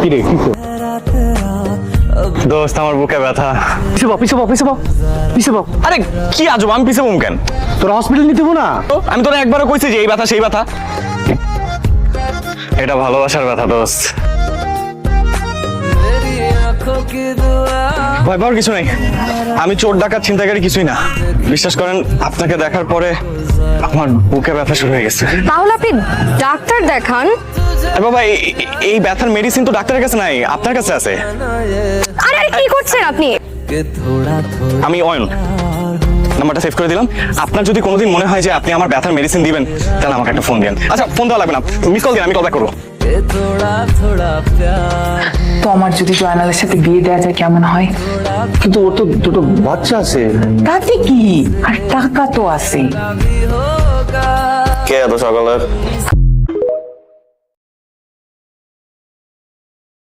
কি রে কি দোস্ত আমার বুকে ব্যথা। পিছে বাপ। আরে কি আজব, আমি পিছে বম কেন? তোর হসপিটাল নিতে না? আমি তোরা একবারও কইছি যে এই ব্যথা সেই ব্যথা। এটা ভালোবাসার ব্যথা দোস্ত, ভয় পাওয়ার কিছু নেই। আমি চোর ডাকাত ছিনতাইকারী কিছুই না। বিশ্বাস করেন, আপনাকে দেখার পরে আমার বুকে ব্যথা শুরু হয়ে গেছে। তাহলে আপনি ডাক্তার দেখান। আরে বাবা, এই ব্যথার মেডিসিন তো ডাক্তারের কাছে নাই, আপনার কাছে আছে। আরে আরে কি করছেন আপনি? আমি অয়ন, নাম্বারটা সেভ করে দিলাম। আপনার যদি কোনোদিন মনে হয় যে আপনি আমার ব্যথার মেডিসিন দিবেন, তাহলে আমাকে একটা ফোন দিন। আচ্ছা, ফোন দেওয়া লাগবে না, মিস কল দিন, আমি কল ব্যাক করবো। তো আমার যদি জয়নালের সাথে বিয়ে দেওয়া যায় কেমন হয়? কিন্তু ওর তো দুটো বাচ্চা আছে। তাতে কি, আর টাকা তো আছে। কে এত সকালে?